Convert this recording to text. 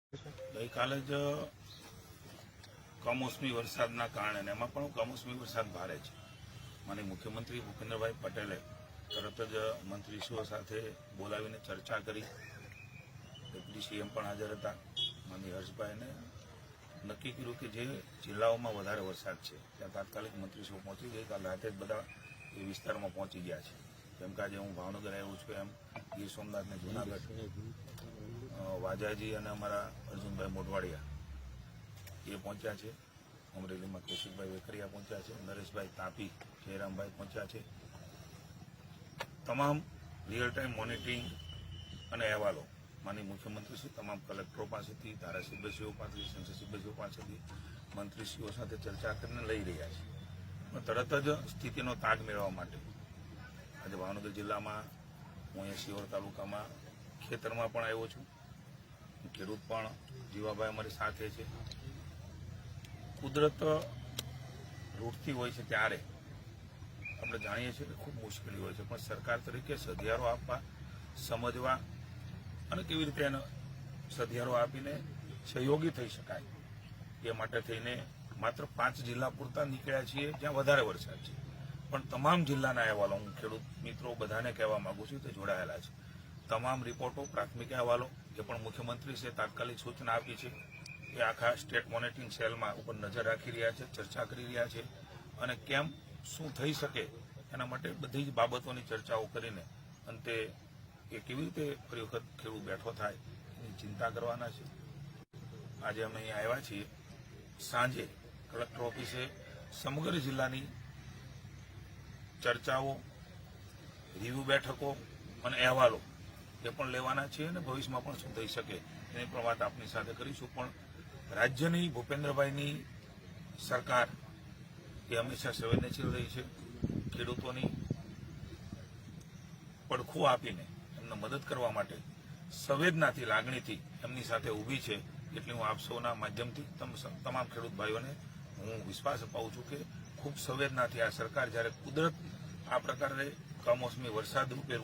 ગઈકાલે જ કમોસમી વરસાદના કારણે એમાં પણ કમોસમી વરસાદ ભારે છે. માનનીય મુખ્યમંત્રી ભૂપેન્દ્રભાઈ પટેલે તરત જ મંત્રીશ્રીઓ સાથે બોલાવીને ચર્ચા કરી. ડેપ્યુટી સીએમ પણ હાજર હતા. માનનીય હર્ષભાઈને નક્કી કર્યું કે જે જિલ્લાઓમાં વધારે વરસાદ છે ત્યાં તાત્કાલિક મંત્રીશ્રીઓ પહોંચી ગઈકાલ રાતે જ બધા એ વિસ્તારમાં પહોંચી ગયા છે. જેમ કે આજે હું ભાવનગર આવ્યો છું એમ ગીર સોમનાથ ને જૂનાગઢ વાજાજી અને અમારા અર્જુનભાઈ મોઢવાડિયા એ પહોંચ્યા છે. અમરેલીમાં કૌશિકભાઈ વેકરિયા પહોંચ્યા છે. નરેશભાઈ તાપી જયરામભાઈ પહોંચ્યા છે. તમામ રિયલ ટાઈમ મોનિટરિંગ અને અહેવાલો માનનીય મુખ્યમંત્રીશ્રી તમામ કલેક્ટરો પાસેથી, ધારાસભ્યશ્રીઓ પાસેથી, સંસદ સભ્યશ્રીઓ પાસેથી મંત્રીશ્રીઓ સાથે ચર્ચા કરીને લઈ રહ્યા છે. પણ તરત જ સ્થિતિનો તાગ મેળવવા માટે આજે ભાવનગર જિલ્લામાં હું અહીંયા શિહોર તાલુકામાં ખેતરમાં પણ આવ્યો છું. ખેડૂત પણ જીવાભાઈ અમારી સાથે છે. કુદરત રૂટતી હોય છે ત્યારે આપણે જાણીએ છીએ કે ખૂબ મુશ્કેલી હોય છે, પણ સરકાર તરીકે સધિયારો આપવા, સમજવા અને કેવી રીતે એને સધિયારો આપીને સહયોગી થઈ શકાય એ માટે થઈને માત્ર 5 જિલ્લા પૂરતા નીકળ્યા છીએ જ્યાં વધારે વરસાદ છે. પણ તમામ જિલ્લાના અહેવાલો હું ખેડૂત મિત્રો બધાને કહેવા માંગુ છું તે જોડાયેલા છે. તમામ રિપોર્ટો, પ્રાથમિક અહેવાલો એ પણ મુખ્યમંત્રીશ્રીએ તાત્કાલિક સૂચના આપી છે એ આખા સ્ટેટ મોનિટરિંગ સેલમાં ઉપર નજર રાખી રહ્યા છે, ચર્ચા કરી રહ્યા છે અને કેમ શું થઈ શકે એના માટે બધી જ બાબતોની ચર્ચાઓ કરીને અંતે એ કેવી રીતે ફરી વખત ખેડૂત બેઠો થાય એની ચિંતા કરવાના છે. આજે અમે અહીંયા આવ્યા છીએ. સાંજે કલેક્ટર ઓફિસે સમગ્ર જિલ્લાની ચર્ચાઓ, રિવ્યુ બેઠકો અને અહેવાલો એ પણ લેવાના છે અને ભવિષ્યમાં પણ શું થઈ શકે એની પણ વાત આપની સાથે કરીશું. પણ રાજ્યની ભૂપેન્દ્રભાઈની સરકાર એ હંમેશા સંવેદનશીલ રહી છે. ખેડૂતોની પડખું આપીને એમને મદદ કરવા માટે સંવેદનાથી, લાગણીથી એમની સાથે ઊભી છે. એટલે હું આપ સૌના માધ્યમથી તમામ ખેડૂત ભાઈઓને હું વિશ્વાસ અપાવું છું કે ખૂબ સંવેદનાથી આ સરકાર જ્યારે કુદરત આ પ્રકારે કમોસમી વરસાદ રૂપે